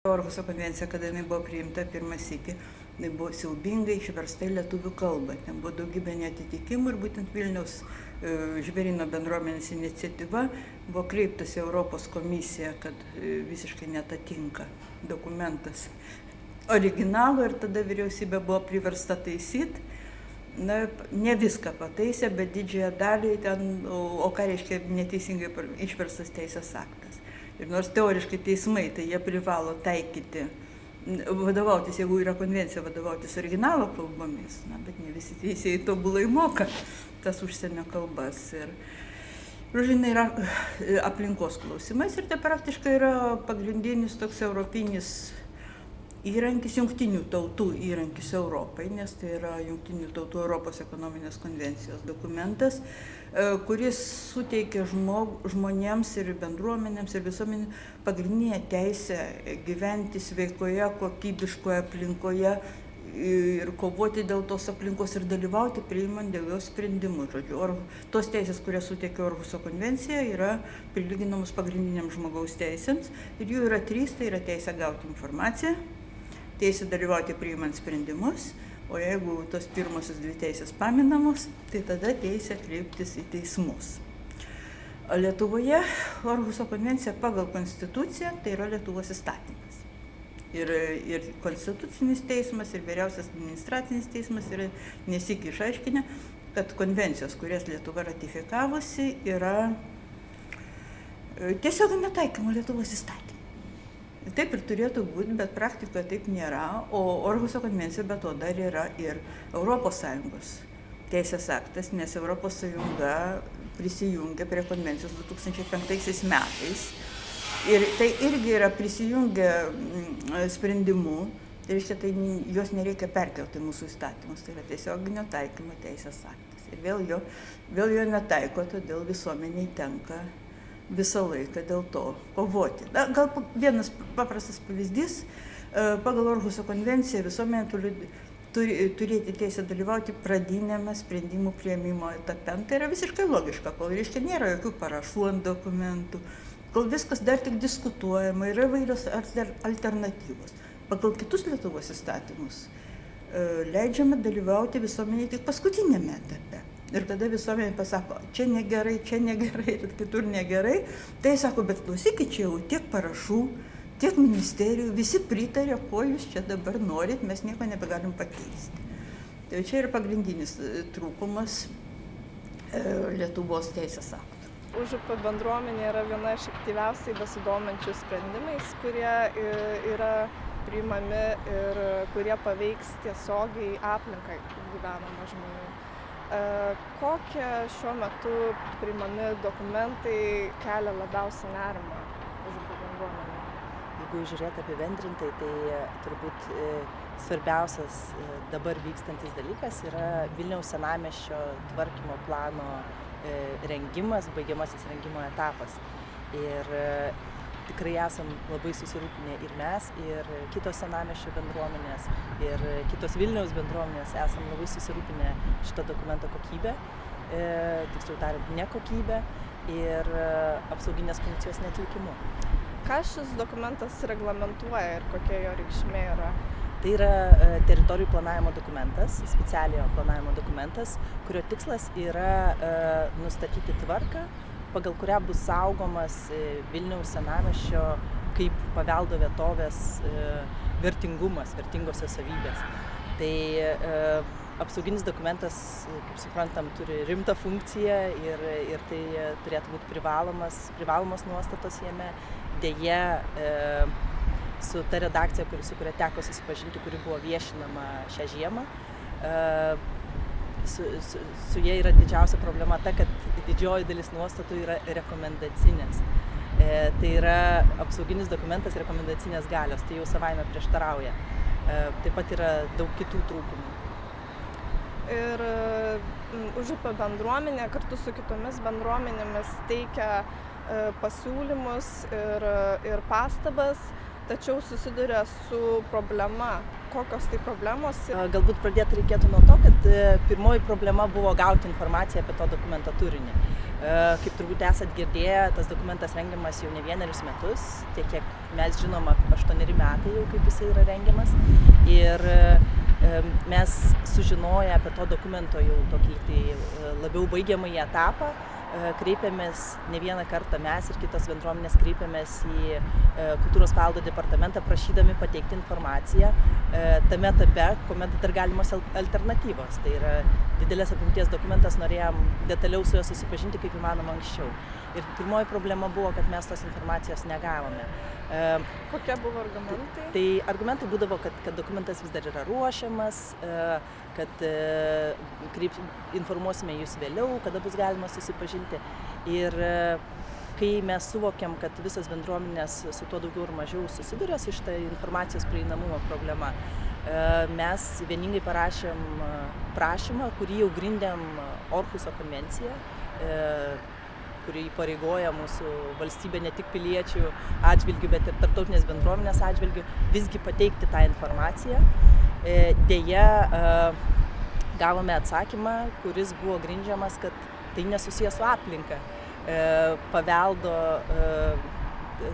Orhuso konvencija, kada jinai buvo priimta pirmą sykį, jinai buvo siaubingai išversta į lietuvių kalbą. Ten buvo daugybė neatitikimų ir būtent Vilniaus žvėryno bendruomenės iniciatyva buvo kreiptas į Europos komisiją, kad visiškai netatinka dokumentas originalo ir tada vyriausybė buvo priversta taisyti. Na, ne viską pataisė, bet didžiąją dalį ten, o ką reiškia neteisingai išverstas teisės aktas. Ir nors teoriškai teismai, tai jie privalo taikyti, vadovautis, jeigu yra konvencija, vadovautis originalo kalbomis, na, bet ne visi teisėjai tobulai moka tas užsienio kalbas. Ir žinai, yra aplinkos klausimais ir tai praktiškai yra pagrindinis toks europinis įrankis, jungtinių tautų įrankis Europai, nes tai yra jungtinių tautų Europos ekonominės konvencijos dokumentas, kuris suteikia žmonėms ir bendruomenėms ir visuomenėms pagrindinę teisę gyventi sveikoje, kokybiškoje aplinkoje ir kovoti dėl tos aplinkos ir dalyvauti priimant dėl jos sprendimų. Žodžiu, tos teisės, kurias suteikia Orhuso konvencija, yra prilyginamos pagrindiniams žmogaus teisėms ir jų yra 3, tai yra teisė gauti informaciją, teisė dalyvauti priimant sprendimus, o jeigu tos pirmosios 2 teisės paminamos, tai tada teisė kreiptis į teismus. Lietuvoje Orhuso konvencija pagal konstituciją tai yra Lietuvos įstatymas. Ir konstitucinis teismas, ir vyriausias administracinis teismas yra nesyk išaiškinę, kad konvencijos, kurias Lietuva ratifikavusi, yra tiesiog netaikymo Lietuvos įstatymą. Taip ir turėtų būti, bet praktikoje taip nėra, o Orhuso konvencija be to dar yra ir ES teisės aktas, nes ES prisijungė prie konvencijos 2005 metais. Ir tai irgi yra prisijungę sprendimu, tai reiškia, tai jos nereikia perkelti mūsų įstatymus, tai yra tiesioginio taikymo teisės aktas. Ir vėl jo netaiko, todėl visuomeniai tenka visą laiką dėl to kovoti. Gal vienas paprastas pavyzdys, pagal Orhuso konvenciją visuomenė turi turėti teisę dalyvauti pradinėme sprendimų priėmimo etape. Tai yra visiškai logiška, kol reiškia nėra jokių parašų ant dokumentų, kol viskas dar tik diskutuojama, yra įvairios alternatyvos. Pagal kitus Lietuvos įstatymus leidžiama dalyvauti visuomeniai tik paskutinėme etape. Ir tada visuomenė pasako, čia negerai ir kitur negerai. Tai sako, bet klausykit, čia jau tiek parašų, tiek ministerijų, visi pritarė, ko jūs čia dabar norit, mes nieko nebegalim pakeisti. Tai čia yra pagrindinis trūkumas Lietuvos teisės aktų. Užupio bendruomenė yra viena iš aktyviausiai besidominčių sprendimais, kurie yra priimami ir kurie paveiks tiesiogiai aplinkai gyvenamą žmonių. Kokie šiuo metu priimami dokumentai kelia labiausiai nerimą Užupio bendruomenei? Jeigu žiūrėti apibendrintai, tai turbūt svarbiausias dabar vykstantis dalykas yra Vilniaus senamiesčio tvarkymo plano rengimas, baigiamasis rengimo etapas. Ir tikrai esam labai susirūpinę ir mes, ir kitos senamiesčio bendruomenės, ir kitos Vilniaus bendruomenės esam labai susirūpinę šito dokumento kokybę, tiksliau tariant, nekokybę ir apsauginės funkcijos neatlikimu. Ką šis dokumentas reglamentuoja ir kokia jo reikšmė yra? Tai yra teritorijų planavimo dokumentas, specialiojo planavimo dokumentas, kurio tikslas yra nustatyti tvarką, pagal kurią bus saugomas Vilniaus senamiesčio kaip paveldo vietovės vertingumas, vertingosios savybės. Tai apsauginis dokumentas, kaip suprantam, turi rimtą funkciją ir tai turėtų būti privalomos nuostatos jame. Deja, su ta redakcija, su kuria teko susipažinti, kuri buvo viešinama šią žiemą, su jie yra didžiausia problema ta, kad didžioji dalis nuostatų yra rekomendacinės. Tai yra apsauginis dokumentas rekomendacinės galios, tai jau savaime prieštarauja. Taip pat yra daug kitų trūkumų. Ir Užupio bendruomenė kartu su kitomis bendruomenėmis teikia pasiūlymus ir pastabas, tačiau susiduria su problema. Kokios tai problemos? Galbūt pradėti reikėtų nuo to, kad pirmoji problema buvo gauti informaciją apie to dokumento turinį. Kaip turbūt esat girdėję, tas dokumentas rengiamas jau ne vienerius metus, tiek kiek mes žinom, 8 metai jau kaip jisai yra rengiamas. Ir mes sužinoję apie to dokumento jau tokį labiau baigiamąjį etapą, kreipėmės ne vieną kartą, mes ir kitos bendruomenės kreipėmės į Kultūros paveldo departamentą prašydami pateikti informaciją tame etape, kuomet dar galimos alternatyvos. Tai yra didelės apimties dokumentas, norėjom detaliau su juo susipažinti kaip įmanoma anksčiau. Ir pirmoji problema buvo, kad mes tos informacijos negavome. Kokie buvo argumentai? Tai argumentai būdavo, kad dokumentas vis dar yra ruošiamas, kad informuosime jūs vėliau, kada bus galima susipažinti. Ir kai mes suvokiam, kad visas bendruomenės su tuo daugiau ir mažiau susiduria su šitą informacijos prieinamumo problema, mes vieningai parašėm prašymą, kurį jau grindėm Orhuso konvenciją, kuri įpareigoja mūsų valstybę ne tik piliečių atžvilgių, bet ir tarptautinės bendruomenės atžvilgių visgi pateikti tą informaciją. Deja, gavome atsakymą, kuris buvo grindžiamas, kad tai nesusijęs su aplinka. Paveldo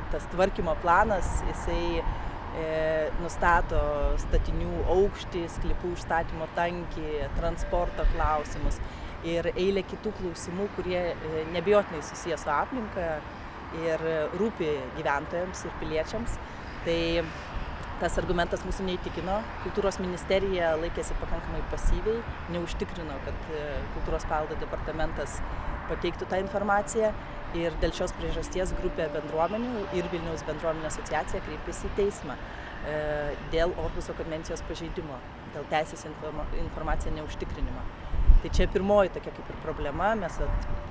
tas tvarkymo planas, jisai nustato statinių aukštį, sklypų užstatymo tankį, transporto klausimus ir eilė kitų klausimų, kurie neabejotinai susiję su aplinka ir rūpi gyventojams ir piliečiams. Tai tas argumentas mūsų neįtikino. Kultūros ministerija laikėsi pakankamai pasyviai, neužtikrino, kad Kultūros paveldo departamentas pateiktų tą informaciją. Ir dėl šios priežasties grupė bendruomenių ir Vilniaus bendruomenių asociacija kreipėsi į teismą dėl Orhuso konvencijos pažeidimo, dėl teisės informaciją neužtikrinimo. Tai čia pirmoji tokia kaip ir problema, mes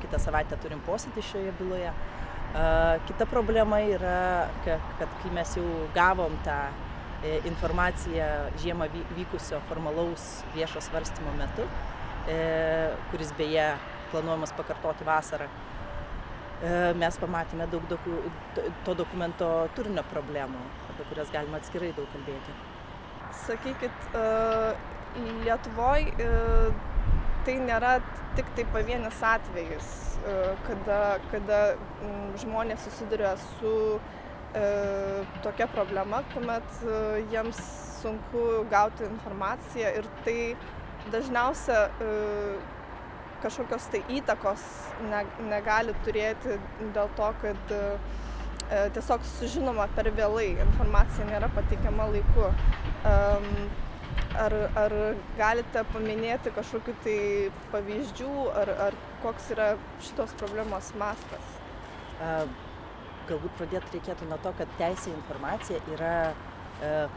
kitą savaitę turim posėdį šioje byloje. Kita problema yra, kad kai mes jau gavom tą informaciją žiemą vykusio formalaus viešo svarstymo metu, kuris beje planuojamas pakartoti vasarą, mes pamatėme daug to dokumento turinio problemų, apie kurias galima atskirai daug kalbėti. Sakykit, Lietuvoje tai nėra tik tai pavienis atvejis, kada žmonės susiduria su tokia problema, kuomet jiems sunku gauti informaciją ir tai dažniausia kažkokios tai įtakos negali turėti dėl to, kad tiesiog sužinoma per vėlai, informacija nėra pateikiama laiku. Ar galite paminėti kažkokių tai pavyzdžių, ar koks yra šitos problemos mastas? Galbūt pradėti reikėtų nuo to, kad teisė į informaciją yra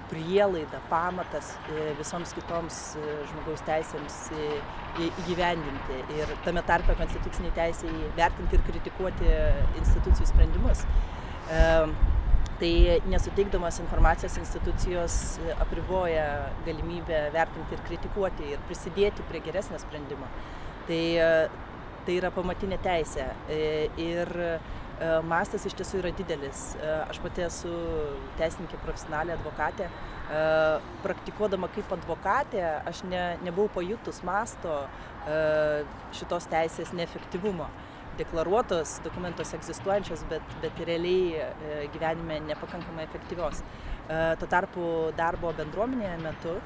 prielaida, pamatas visoms kitoms žmogaus teisėms įgyvendinti ir tame tarpe konstituciniai teisei vertinti ir kritikuoti institucijų sprendimus. Tai nesuteikdamas informacijos institucijos apriboja galimybę vertinti ir kritikuoti ir prisidėti prie geresnio sprendimo. Tai yra pamatinė teisė ir mastas iš tiesų yra didelis. Aš pati esu teisininkė profesionalė, advokatė. Praktikuodama kaip advokatė, aš nebuvau pajutus masto šitos teisės neefektyvumo. Deklaruotos dokumentos egzistuojančios, bet realiai gyvenime nepakankamai efektyvios. Tuo tarpu darbo bendruomenėje metu,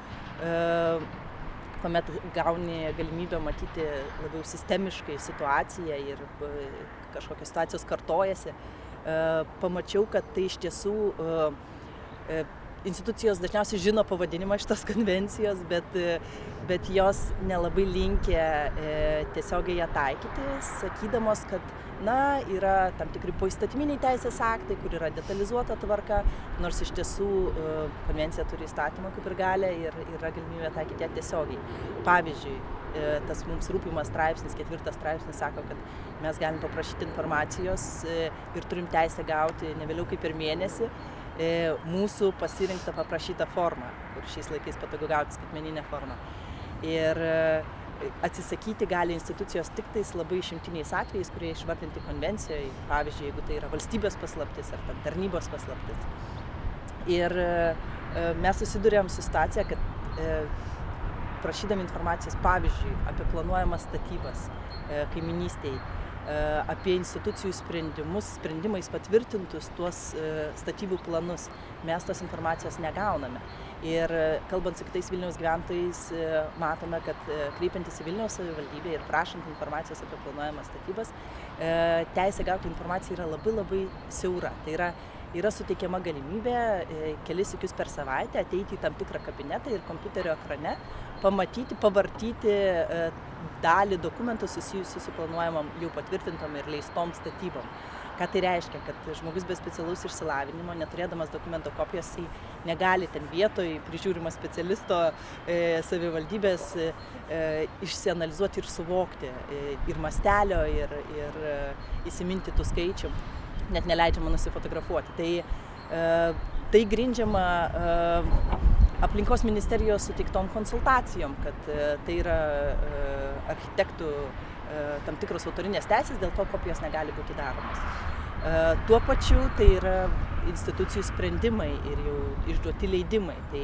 kuomet gauni galimybę matyti labiau sistemiškai situaciją ir kažkokios situacijos kartojasi, pamačiau, kad tai iš tiesų institucijos dažniausiai žino pavadinimą šitos konvencijos, bet jos nelabai linkę tiesiogiai ją taikyti, sakydamos, kad yra tam tikri poįstatyminiai teisės aktai, kur yra detalizuota tvarka, nors iš tiesų konvencija turi įstatymą kaip ir galią ir yra galimybė taikyti ją tiesiogiai. Pavyzdžiui, tas mums rūpimas straipsnis, 4 straipsnis sako, kad mes galim paprašyti informacijos ir turim teisę gauti ne vėliau kaip per mėnesį mūsų pasirinktą paprašytą formą, kur šiais laikais patogu gauti skaitmeninę formą. Ir atsisakyti gali institucijos tik tais labai išimtiniais atvejais, kurie išvardinti konvencijoje, pavyzdžiui, jeigu tai yra valstybės paslaptis ar tarnybos paslaptis. Ir mes susidurėm su situacija, kad prašydami informacijos, pavyzdžiui, apie planuojamas statybas kaiminystėje, apie institucijų sprendimais patvirtintus tuos statybų planus. Mes tos informacijos negauname. Ir kalbant su kitais Vilniaus gyventojais, matome, kad kreipiantis į Vilniaus savivaldybę ir prašant informacijos apie planuojamas statybas, teisė gauti informaciją yra labai siaura. Tai yra suteikiama galimybė kelis sykius per savaitę ateiti į tam tikrą kabinetą ir kompiuterio ekrane pamatyti, pavartyti dalį dokumentų susijusių su planuojamam jau patvirtintom ir leistom statybom. Ką tai reiškia? Kad žmogus be specialaus išsilavinimo, neturėdamas dokumento kopijos, jisai negali ten vietoj prižiūrimo specialisto savivaldybės išsianalizuoti ir suvokti ir mastelio, ir įsiminti tų skaičių, net neleidžiama nusifotografuoti. Tai grindžiama aplinkos ministerijos suteiktom konsultacijom, kad tai yra architektų tam tikros autorinės teisės, dėl to kopijos negali būti daromos. Tuo pačiu tai yra institucijų sprendimai ir jau išduoti leidimai. Tai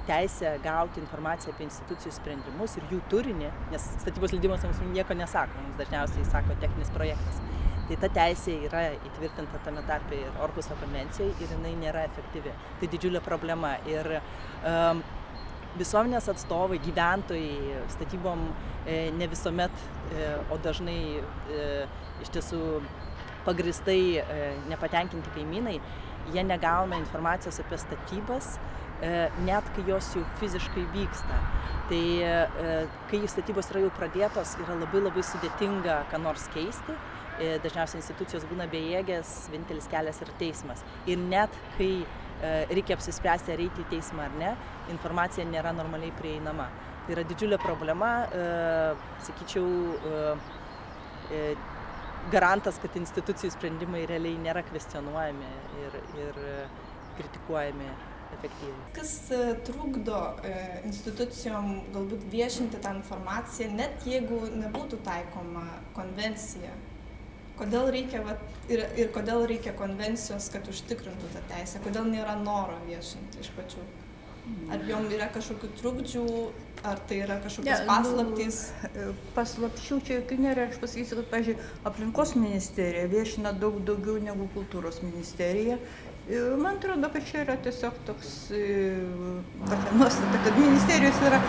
teisė gauti informaciją apie institucijų sprendimus ir jų turinį, nes statybos leidimas mums nieko nesako, mums dažniausiai sako techninis projektas. Tai ta teisė yra įtvirtinta tame tarpe ir Orhuso konvencijai ir jinai nėra efektyvi. Tai didžiulė problema. Ir visuomenės atstovai, gyventojai statybom ne visuomet, o dažnai iš tiesų pagristai nepatenkinti kaimynai, jie negauna informacijos apie statybas, net kai jos jau fiziškai vyksta. Tai kai statybos yra jau pradėtos, yra labai sudėtinga ką nors keisti. Dažniausiai institucijos būna bejėgės, vienintelis kelias yra teismas. Ir net kai reikia apsispręsti, ar eiti į teismą ar ne, informacija nėra normaliai prieinama. Tai yra didžiulė problema, sakyčiau, garantas, kad institucijų sprendimai realiai nėra kvestionuojami ir kritikuojami efektyviai. Kas trukdo institucijom galbūt viešinti tą informaciją, net jeigu nebūtų taikoma konvencija? Kodėl reikia, ir kodėl reikia konvencijos, kad užtikrintų tą teisę? Kodėl nėra noro viešinti iš pačių? Ar jom yra kažkokių trukdžių, ar tai yra kažkokios paslaptys? Paslapčių čia jokių nėra. Aš pasakysiu, kad, pavyzdžiui, aplinkos ministerija viešina daug daugiau negu kultūros ministerija. Man atrodo, kad čia yra tiesiog toks tokia nuostata, kad ministerijos yra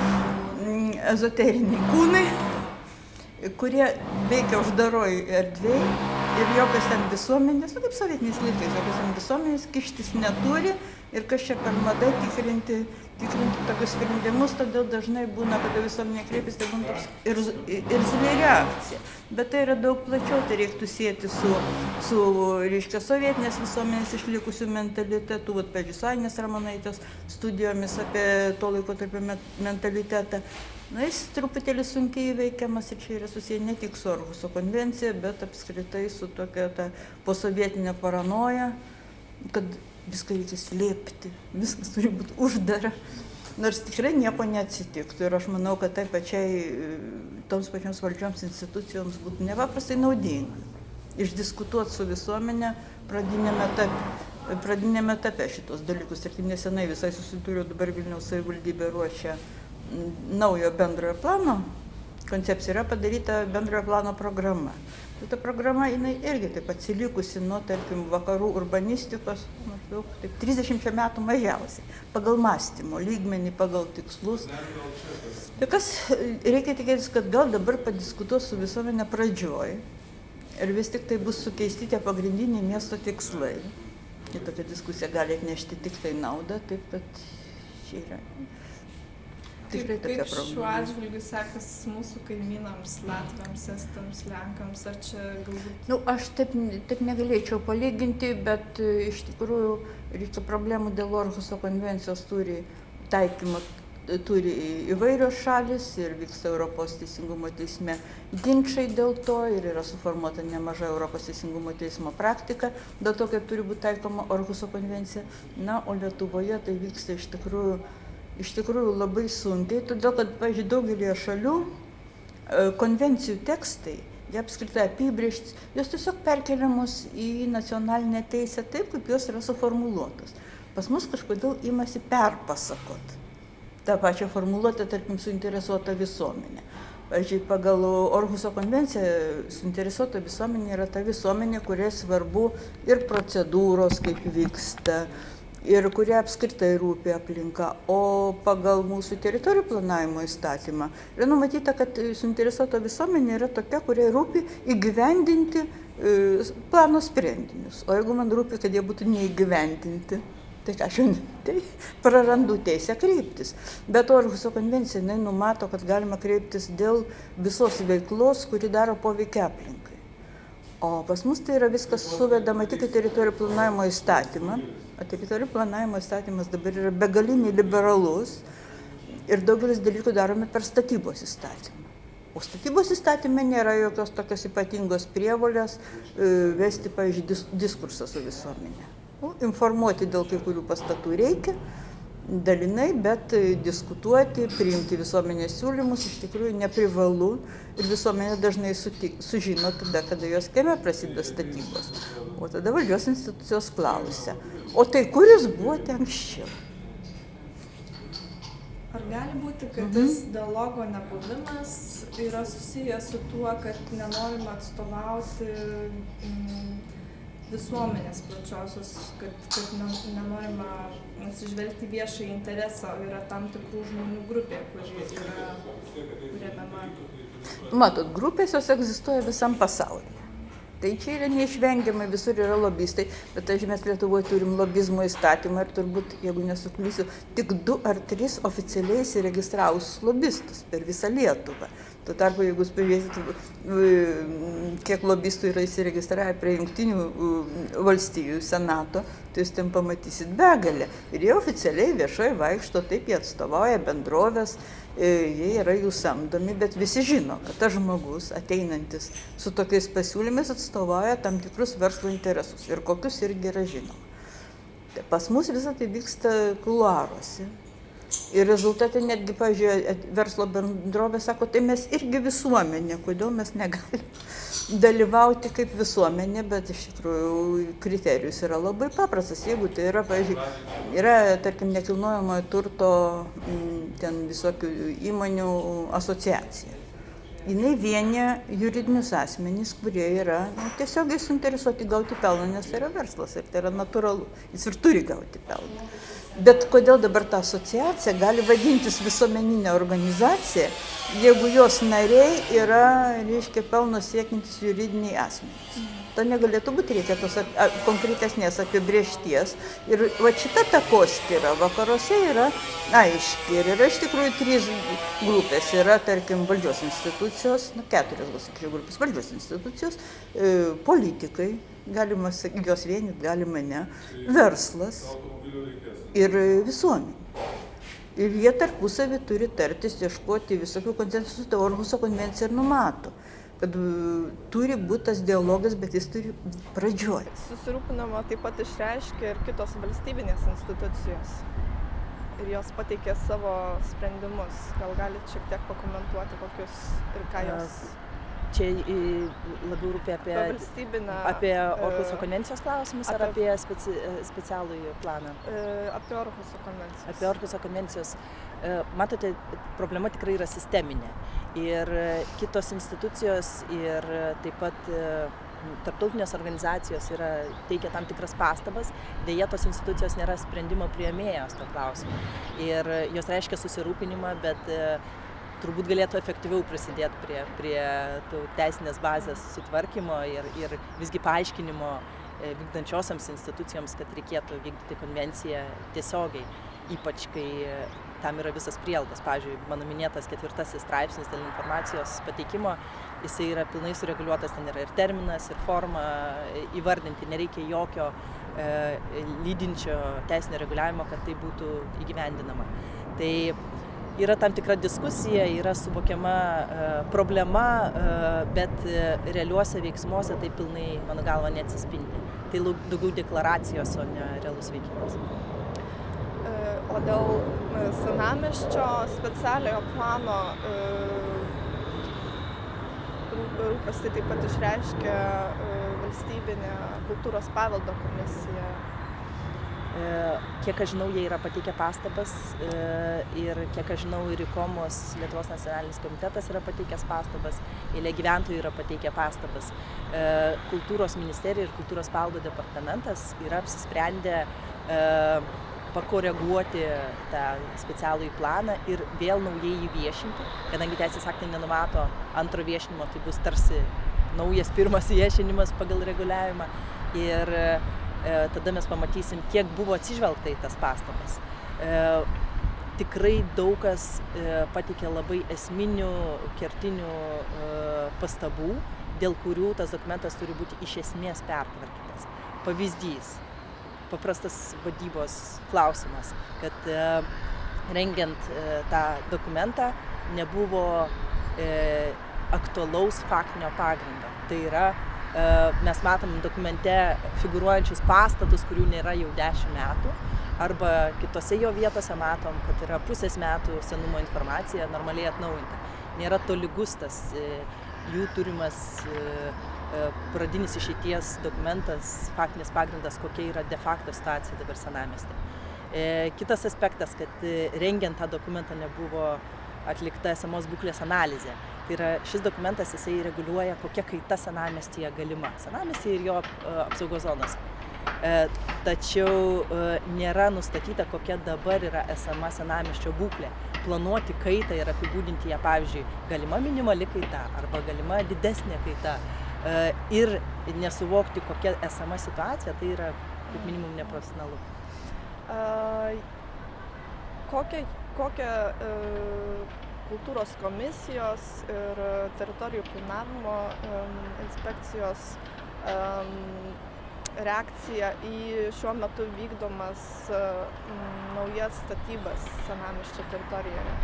ezoteriniai kūnai, kurie veikia uždaroj erdvėj ir jokios ten visuomenės, kaip sovietiniais laikais, jokios ten visuomenės kištis neturi ir kas čia per mada tikrinti tokius sprendimus, todėl dažnai būna, kada visuomenė kreipiasi, tai būna toks irzli reakcija. Bet tai yra daug plačiau, tai reiktų sieti su reiškia, sovietinės visuomenės išlikusių mentalitetų, pavyzdžiui, su Ainės Ramonaitės studijomis apie to laikotarpio mentalitetą. Jis truputėlį sunkiai įveikiamas ir čia yra susiję ne tik su Orhuso konvencija, bet apskritai su tokia ta posovietinė paranoja, kad viską reikia slėpti, viskas turi būti uždara, nors tikrai nieko neatsitiktų. Ir aš manau, kad toms pačioms valdžioms institucijoms būtų nepaprastai naudinga išdiskutuoti su visuomenė pradinėme etape šitos dalykus. Ir nesenai visai susidūriau, dabar Vilniaus savivaldybė ruošia naujo bendrojo plano. Koncepcija yra padaryta bendrojo plano programa. Ta programa jinai irgi taip atsilikusi nuo, tarkim, vakarų urbanistikos, maždaug 30 metų mažiausiai, pagal mąstymo lygmenį, pagal tikslus. Tai kas reikia tikėtis, kad gal dabar padiskutuos su visuomenė pradžioj ir vis tik tai bus sukeisti tie pagrindiniai miesto tikslai. Ir tokia diskusija gali atnešti tik tai naudą, taip kad čia yra. Kaip šiuo atžvilgiu sekas mūsų kaimynams, latviams, estams, lenkams, ar čia galbūt... Aš taip negalėčiau palyginti, bet iš tikrųjų reikia problemų dėl Orhuso konvencijos turi įvairios šalis ir vyksta Europos teisingumo teisme ginčai dėl to ir yra suformuota nemaža Europos teisingumo teismo praktika dėl to, kaip turi būti taikoma Orhuso konvencija. O Lietuvoje tai vyksta iš tikrųjų labai sunkiai, todėl kad, pavyzdžiui, daugelį šalių konvencijų tekstai, jie apskritai apibrėžti, jos tiesiog perkeliamos į nacionalinę teisę taip, kaip jos yra suformuluotos. Pas mus kažkodėl imasi perpasakot tą pačią formuluotę, tarkim, suinteresuota visuomenė. Pavyzdžiui, pagal Orhuso konvenciją suinteresuota visuomenė yra ta visuomenė, kuriai svarbu ir procedūros, kaip vyksta, ir kurie apskritai rūpi aplinka. O pagal mūsų teritorijų planavimo įstatymą yra numatyta, kad suinteresuota visuomenė yra tokia, kuriai rūpi įgyvendinti plano sprendinius. O jeigu man rūpi, kad jie būtų neįgyvendinti, tai ką šiandien, tai prarandu teisę kreiptis. Bet Orhuso konvencija numato, kad galima kreiptis dėl visos veiklos, kuri daro poveikį aplinkai. O pas mus tai yra viskas suvedama tik į teritorijų planavimo įstatymą. O teritorijų planavimo įstatymas dabar yra begaliniai liberalus ir daugelis dalykų daromi per statybos įstatymą. O statybos įstatyme nėra jokios tokios ypatingos prievolės vesti, pavyzdžiui, diskursą su visuomenė. Informuoti dėl kai kurių pastatų reikia, dalinai, bet diskutuoti, priimti visuomenės siūlymus iš tikrųjų neprivalu ir visuomenė dažnai sužino tada, kada jos kieme prasideda statybos. O tada valdžios institucijos klausia, o tai kur jūs buvote anksčiau? Ar gali būti, kad tas dialogo nebuvimas yra susijęs su tuo, kad nenorima atstovauti visuomenės plačiosios, kad nenorima atsižvelgti viešąjį interesą, yra tam tikrų žmonių grupė, kuri yra remiama? Matot, grupės jos egzistuoja visam pasaulyje. Tai čia yra neišvengiamai, visur yra lobistai, bet mes Lietuvoje turim lobizmo įstatymą ir turbūt, jeigu nesuklysiu, tik 2 ar 3 oficialiai įsiregistravus lobistus per visą Lietuvą. Tuo tarpu, jeigu jūs pažiūrėsit, kiek lobistų yra įsiregistravę prie Jungtinių valstijų senato, tai jūs ten pamatysit begalę. Ir jie oficialiai viešai vaikšto, taip jie atstovauja bendrovės, jie yra jų samdomi, bet visi žino, kad tas žmogus ateinantis su tokiais pasiūlymais atstovauja tam tikrus verslo interesus ir kokius irgi yra žinoma. Pas mus visą tai vyksta kuluaruose. Ir rezultate netgi, pavyzdžiui, verslo bendrovė sako, tai mes irgi visuomenė, kodėl mes negalim dalyvauti kaip visuomenė, bet iš tikrųjų kriterijus yra labai paprastas. Jeigu tai yra, pavyzdžiui, yra, tarkim, nekilnojamojo turto ten visokių įmonių asociacija. Jinai vienija juridinius asmenys, kurie yra tiesiogiai suinteresuoti gauti pelną, nes tai yra verslas ir tai yra natūralu. Jis ir turi gauti pelną. Bet kodėl dabar ta asociacija gali vadintis visuomeninė organizacija, jeigu jos nariai yra, reiškia, pelno siekiantys juridiniai asmenys? To negalėtų būti, reikia tos konkretesnės apibrėžties. Ir va šita takoskyra vakaruose yra aiški. Ir yra iš tikrųjų 3 grupės. Yra, tarkim, valdžios institucijos, 4 gal sakyčiau grupės, valdžios institucijos, politikai, galima sakyti, jos vienyti, galima ne, verslas ir visuomenė. Ir jie tarpusavį turi tartis, ieškoti visokių konsensusų, tai Orhuso konvencija ir numato, kad turi būti tas dialogas, bet jis turi pradžioj. Susirūpinama taip pat išreiškia ir kitos valstybinės institucijos. Ir jos pateikė savo sprendimus. Gal galite šiek tiek pakomentuoti, kokius ir ką jos... Čia labiau rūpi apie Orhuso konvencijos klausimus ar apie specialųjį planą? Apie Orhuso konvencijos. Apie Orhuso konvencijos. Matote, problema tikrai yra sisteminė. Ir kitos institucijos ir taip pat tarptautinės organizacijos teikia tam tikras pastabas, deja tos institucijos nėra sprendimo priėmėjos to klausimu. Ir jos reiškia susirūpinimą, bet turbūt galėtų efektyviau prisidėti prie teisinės bazės sutvarkymo ir visgi paaiškinimo vykdančiosioms institucijoms, kad reikėtų vykdyti konvenciją tiesiogiai, ypač kai tam yra visas prielaidas. Pavyzdžiui, mano minėtas 4 straipsnis dėl informacijos pateikimo, jisai yra pilnai sureguliuotas, ten yra ir terminas, ir forma įvardinti, nereikia jokio lydinčio teisinio reguliavimo, kad tai būtų įgyvendinama. Tai yra tam tikra diskusija, yra suvokiama problema, bet realiuose veiksmuose tai pilnai, mano galva, neatsispindi. Tai daugiau deklaracijos, o ne realus veikimas. O dėl senamiesčio specialiojo plano rūpestį taip pat išreiškia valstybinė kultūros paveldo komisija. Kiek aš žinau, jie yra pateikę pastabas ir kiek aš žinau, ir ICOMOS, Lietuvos nacionalinis komitetas yra pateikęs pastabas, eilė gyventojų yra pateikę pastabas. Kultūros ministerija ir Kultūros paveldo departamentas yra apsisprendę pakoreguoti tą specialųjį planą ir vėl naujai jį viešinti, kadangi teisės aktai nenumato antro viešinimo, tai bus tarsi naujas pirmas viešinimas pagal reguliavimą ir tada mes pamatysim, kiek buvo atsižvelgta į tas pastabas. Tikrai daug kas pateikė labai esminių, kertinių pastabų, dėl kurių tas dokumentas turi būti iš esmės pertvarkytas. Pavyzdys, paprastas vadybos klausimas, kad rengiant tą dokumentą nebuvo aktualaus faktinio pagrindo. Tai yra, mes matom dokumente figūruojančius pastatus, kurių nėra jau 10 metų, arba kitose jo vietose matom, kad yra pusės metų senumo informacija normaliai atnaujinta. Nėra tolygus tas jų turimas pradinis išeities dokumentas, faktinis pagrindas, kokia yra de facto situacija dabar senamiestyje. Kitas aspektas, kad rengiant tą dokumentą nebuvo atlikta esamos būklės analizė. Tai yra, šis dokumentas jisai reguliuoja, kokia kaita senamiestyje galima. Senamiestyje ir jo apsaugos zonos. Tačiau nėra nustatyta, kokia dabar yra esama senamiesčio būklė. Planuoti kaitą ir apibūdinti ją, pavyzdžiui, galima minimali kaita arba galima didesnė kaita ir nesuvokti, kokia esama situacija, tai yra kaip minimum neprofesionalu. Kokią kultūros komisijos ir teritorijų planavimo inspekcijos reakcija į šiuo metu vykdomas naujas statybas senamiesčio teritorijoje?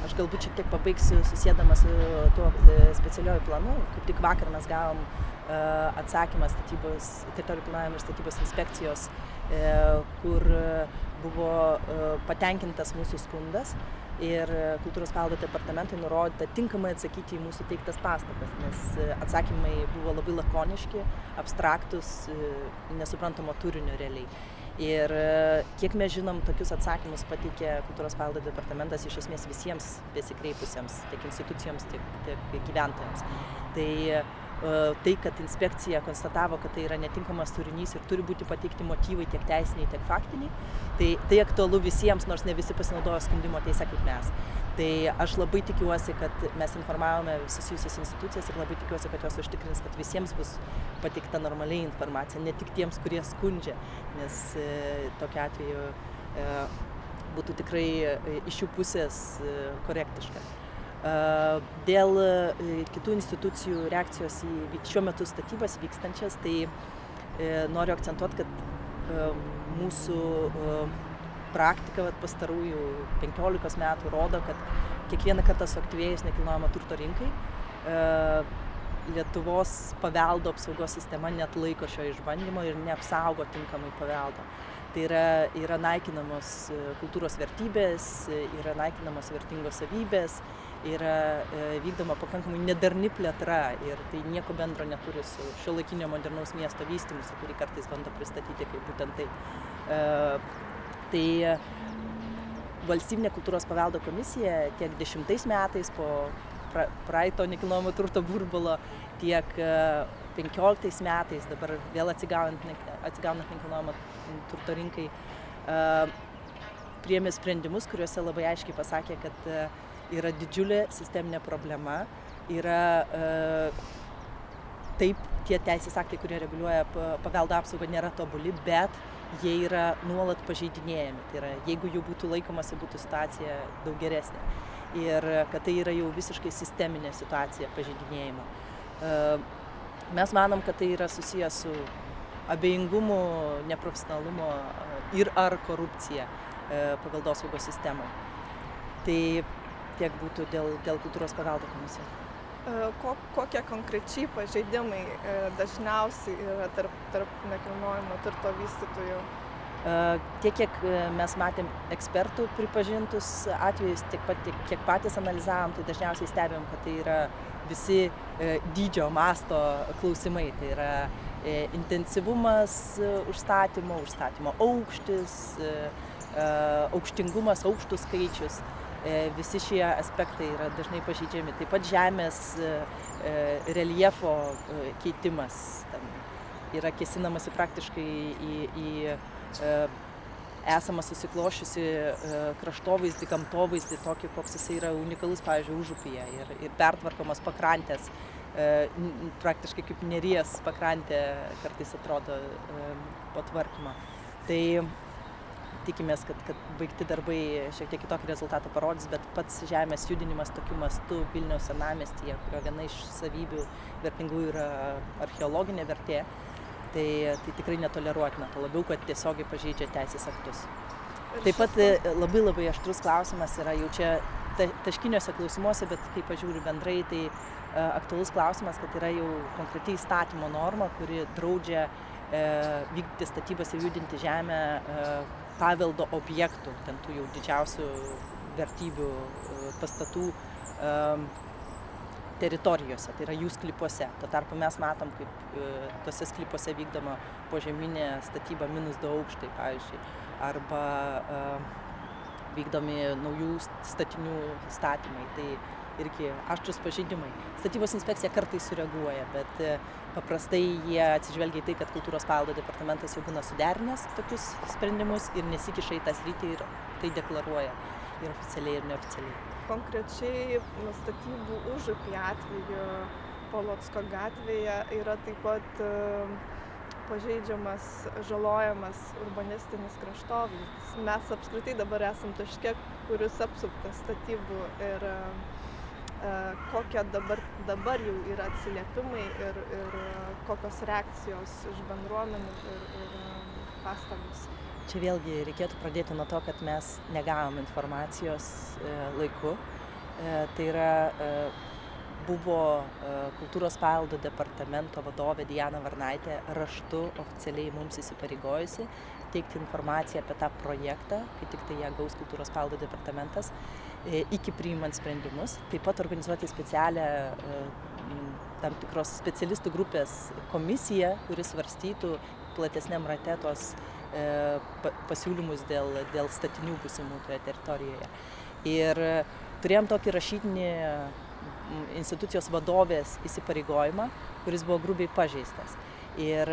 Aš galbūt šiek tiek pabaigsiu susėdama su tuo specialiuoju planu. Kaip tik vakar mes gavom atsakymą teritorijų planavimo ir statybos inspekcijos, kur buvo patenkintas mūsų skundas ir Kultūros paveldo departamentui nurodyta tinkamai atsakyti į mūsų teiktas pastabas, nes atsakymai buvo labai lakoniški, abstraktus, nesuprantamo turinio realiai. Ir kiek mes žinom, tokius atsakymus pateikė Kultūros paveldo departamentas iš esmės visiems besikreipusiems, tiek institucijoms, tiek gyventojams. Tai, kad inspekcija konstatavo, kad tai yra netinkamas turinys ir turi būti pateikti motyvai tiek teisiniai, tiek faktiniai, tai aktualu visiems, nors ne visi pasinaudojo skundimo teise kaip mes. Tai aš labai tikiuosi, kad mes informavome susijusias institucijas ir labai tikiuosi, kad jos užtikrins, kad visiems bus pateikta normaliai informacija, ne tik tiems, kurie skundžia, nes tokiu atveju būtų tikrai iš jų pusės korektiška. Dėl kitų institucijų reakcijos į šiuo metu statybas vykstančias, tai noriu akcentuoti, kad mūsų praktika pastarųjų 15 metų rodo, kad kiekvieną kartą suaktyvėjus nekilnojamo turto rinkai, Lietuvos paveldo apsaugos sistema neatlaiko šio išbandymo ir neapsaugo tinkamai paveldo. Tai yra naikinamos kultūros vertybės, yra naikinamos vertingos savybės, yra vykdoma pakankamai nedarni plėtra ir tai nieko bendro neturi su šiuolaikinio modernaus miesto vystymusi, kurį kartais bando pristatyti kaip būtent tai. Tai Valstybinė kultūros paveldo komisija tiek 10 metais po praeito nekilnojamo turto burbulo, tiek 15 metais, dabar vėl atsigaunant nekilnojamo turto rinkai, priėmė sprendimus, kuriuose labai aiškiai pasakė, kad yra didžiulė sisteminė problema, yra taip, tie teisės aktai, kurie reguliuoja paveldo apsaugą, nėra tobuli, bet jie yra nuolat pažeidinėjami. Tai yra, jeigu jų būtų laikomasi, būtų situacija daug geresnė. Ir kad tai yra jau visiškai sisteminė situacija pažeidinėjimo. Mes manom, kad tai yra susijęs su abejingumu, neprofesionalumo ir ar korupcija paveldosaugos sistemoje. Tai tiek būtų dėl Kultūros paveldo komisijos. Kokie konkrečiai pažeidimai dažniausiai yra tarp nekilnojamo turto vystytojų? Tiek, kiek mes matėm ekspertų pripažintus atvejus, kiek patys analizavom, tai dažniausiai stebėm, kad tai yra visi dydžio masto klausimai. Tai yra intensyvumas užstatymo aukštis, aukštingumas, aukštų skaičius. Visi šie aspektai yra dažnai pažeidžiami. Taip pat žemės reljefo keitimas. Tam yra kėsinamasi praktiškai į esamą susiklošiusi kraštovaizdį, gamtovaizdį, tokį, koks jis yra unikalus, pavyzdžiui, Užupyje ir pertvarkomas pakrantės, praktiškai kaip Neries pakrantė kartais atrodo po tvarkymo. Tai tikimės, kad baigti darbai šiek tiek kitokį rezultatą parodys, bet pats žemės judinimas tokiu mastu Vilniaus senamiestyje, kurio viena iš savybių vertingų yra archeologinė vertė, tai tikrai netoleruotina, to labiau, kad tiesiogiai pažeidžia teisės aktus. Taip pat labai aštrus klausimas yra jau čia taškiniuose klausimuose, bet kai pažiūriu bendrai, tai aktualus klausimas, kad yra jau konkretiai įstatymo norma, kuri draudžia vykdyti statybas ir judinti žemę paveldo objektų, ten tų jau didžiausių vertybių pastatų teritorijose, tai yra jų sklypuose. Tuo tarpu mes matom, kaip tose sklypuose vykdoma požeminė statyba -2 aukštai, pavyzdžiui, arba vykdomi naujų statinių statymai. Tai irgi aštrūs pažeidimai. Statybos inspekcija kartais sureaguoja, bet paprastai jie atsižvelgia į tai, kad kultūros paveldo departamentas jau būna suderinęs tokius sprendimus ir nesikiša į tą sritį ir tai deklaruoja ir oficialiai, ir neoficialiai. Konkrečiai statybų Užupyje atveju Polocko gatvėje yra taip pat pažeidžiamas, žalojamas urbanistinis kraštovaizdis. Mes apskritai dabar esam taške, kuris apsuptas statybų ir kokie dabar jau yra atsiliepimai ir kokios reakcijos iš bendruomenių ir pastabos. Čia vėlgi reikėtų pradėti nuo to, kad mes negavom informacijos laiku. Tai yra, buvo kultūros paveldo departamento vadovė Diana Varnaitė raštu oficialiai mums įsipareigojusi teikti informaciją apie tą projektą, kai tik tai ją gaus kultūros paveldo departamentas, iki priimant sprendimus. Taip pat organizuoti specialią tam tikros specialistų grupės komisiją, kuris svarstytų platesniam rate tos pasiūlymus dėl statinių būsimų toje teritorijoje. Ir turėjom tokį rašytinį institucijos vadovės įsipareigojimą, kuris buvo grubiai pažeistas. Ir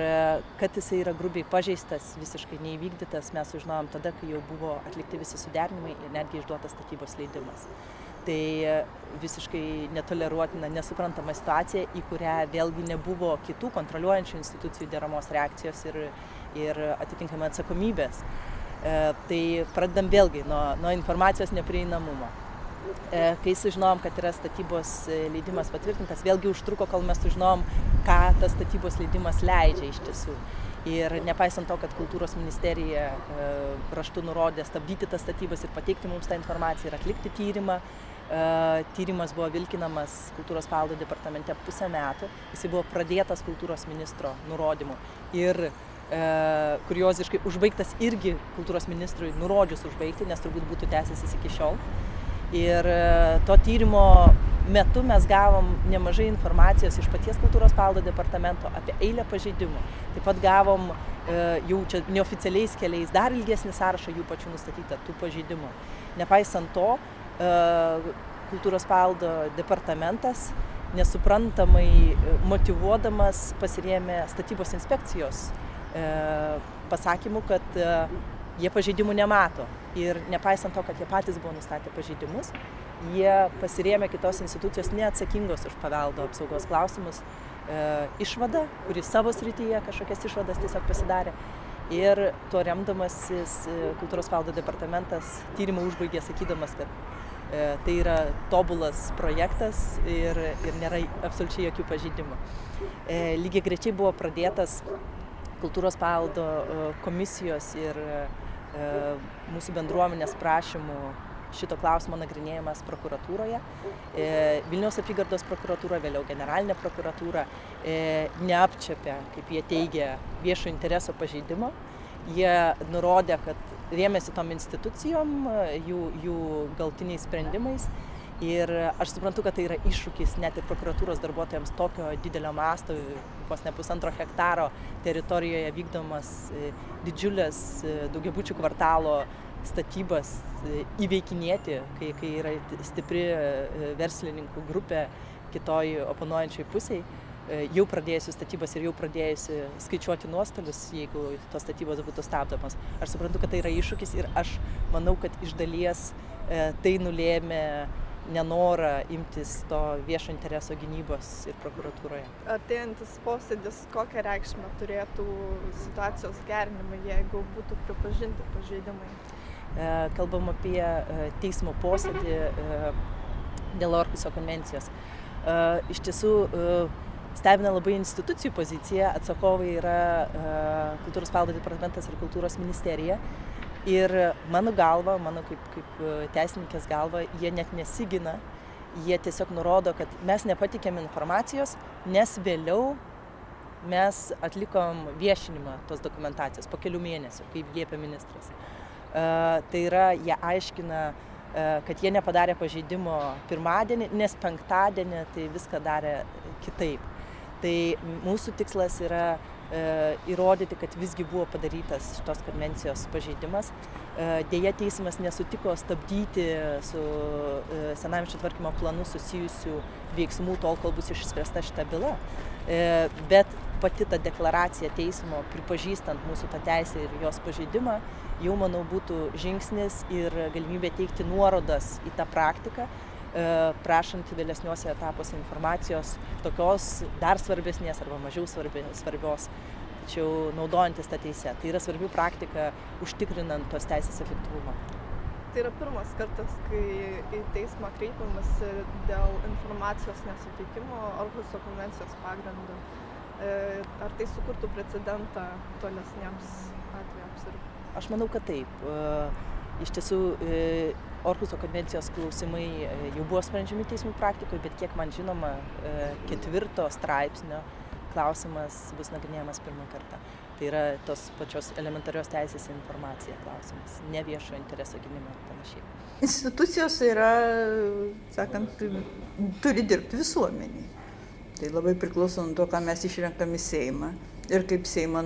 kad jisai yra grubiai pažeistas, visiškai neįvykdytas, mes sužinojom tada, kai jau buvo atlikti visi suderinimai ir netgi išduotas statybos leidimas. Tai visiškai netoleruotina, nesuprantama situacija, į kurią vėlgi nebuvo kitų kontroliuojančių institucijų deramos reakcijos ir atitinkamai atsakomybės. Tai pradedam vėlgi nuo informacijos neprieinamumo. Kai sužinojom, kad yra statybos leidimas patvirtintas, vėlgi užtruko, kol mes sužinojom, ką tas statybos leidimas leidžia iš tiesų. Ir nepaisant to, kad kultūros ministerija raštu nurodė stabdyti tas statybas ir pateikti mums tą informaciją ir atlikti tyrimą, tyrimas buvo vilkinamas kultūros paveldo departamente pusę metų, jisai buvo pradėtas kultūros ministro nurodymu ir kurioziškai užbaigtas irgi kultūros ministrui nurodžius užbaigti, nes turbūt būtų tęsęsis iki šiol. Ir to tyrimo metu mes gavom nemažai informacijos iš paties kultūros paveldo departamento apie eilę pažeidimų. Taip pat gavom jau čia neoficialiais keliais dar ilgesnį sąrašą jų pačių nustatytą tų pažeidimų. Nepaisant to, kultūros paveldo departamentas nesuprantamai motyvuodamas pasirėmė statybos inspekcijos pasakymu, kad jie pažeidimų nemato. Ir nepaisant to, kad jie patys buvo nustatę pažeidimus, jie pasirėmė kitos institucijos neatsakingos už paveldo apsaugos klausimus išvadą, kuri savo srityje kažkokias išvadas tiesiog pasidarė. Ir tuo remdamasis kultūros paveldo departamentas tyrimą užbaigė sakydamas, kad tai yra tobulas projektas ir nėra absoliučiai jokių pažeidimų. Lygiai grečiai buvo pradėtas kultūros paveldo komisijos ir mūsų bendruomenės prašymų šito klausimo nagrinėjimas prokuratūroje. Vilniaus apygardos prokuratūra, vėliau generalinė prokuratūra neapčiapė, kaip jie teigia, viešo intereso pažeidimo. Jie nurodė, kad rėmėsi tom institucijom, jų galtiniais sprendimais Ir aš suprantu, kad tai yra iššūkis net ir prokuratūros darbuotojams tokio didelio masto, vos ne 1,5 hektaro teritorijoje vykdomas didžiulės daugiabučių kvartalo statybas įveikinėti, kai yra stipri verslininkų grupė kitoj oponuojančioj pusėj, jau pradėjusi statybas ir jau pradėjusi skaičiuoti nuostolius, jeigu tos statybos būtų stabdomos. Aš suprantu, kad tai yra iššūkis ir aš manau, kad iš dalies tai nulėmė nenorą imtis to viešo intereso gynybos ir prokuratūroje. Artėjantis posėdis kokią reikšmę turėtų situacijos gerinimui, jeigu būtų pripažinti pažeidimai? Kalbam apie teismo posėdį dėl Orhuso konvencijos. Iš tiesų stebina labai institucijų pozicija, atsakovai yra Kultūros paveldo departamentas ir Kultūros ministerija. Ir mano galva, mano kaip teisininkės galva, jie net nesigina, jie tiesiog nurodo, kad mes nepatikėm informacijos, nes vėliau mes atlikom viešinimą tos dokumentacijos po kelių mėnesių, kaip liepė ministras. Tai yra, jie aiškina, kad jie nepadarė pažeidimo pirmadienį, nes penktadienį tai viską darė kitaip. Tai mūsų tikslas yra įrodyti, kad visgi buvo padarytas šitos konvencijos pažeidimas. Deja, teismas nesutiko stabdyti su senamiesčio tvarkymo planu susijusių veiksmų tol, kol bus išspręsta šita byla. Bet pati ta deklaracija teismo, pripažįstant mūsų tą teisę ir jos pažeidimą, jau, manau, būtų žingsnis ir galimybė teikti nuorodas į tą praktiką, prašant vėlesniuose etapuose informacijos tokios dar svarbesnės arba mažiau svarbios, tačiau naudojantis tą teisę. Tai yra svarbi praktika užtikrinant tos teisės efektyvumą. Tai yra pirmas kartas, kai į teismą kreipiamasi dėl informacijos nesuteikimo Orhuso konvencijos pagrindu. Ar tai sukurtų precedentą tolesniems atvejams? Aš manau, kad taip. Iš tiesų, Orhuso konvencijos klausimai jau buvo sprendžiami teismų praktikoje, bet kiek man žinoma, 4 straipsnio klausimas bus nagrinėjamas pirmą kartą. Tai yra tos pačios elementarios teisės į informaciją klausimas, ne viešo intereso gynimo ir panašiai. Institucijos yra, sakant, turi dirbti visuomeniai. Tai labai priklauso nuo to, ką mes išrenkam į Seimą ir kaip Seimo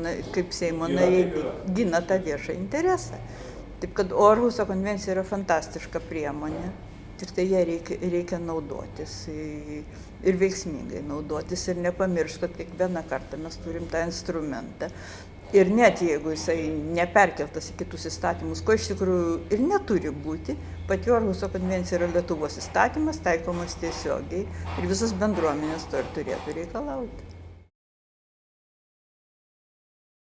nariai gina tą viešą interesą. Taip kad Orhuso konvencija yra fantastiška priemonė, tik tai ją reikia naudotis ir veiksmingai naudotis ir nepamiršti, kad kiekvieną kartą mes turim tą instrumentą. Ir net jeigu jisai neperkeltas į kitus įstatymus, ko iš tikrųjų ir neturi būti, pati Orhuso konvencija yra Lietuvos įstatymas, taikomas tiesiogiai ir visos bendruomenės to ir turėtų reikalauti.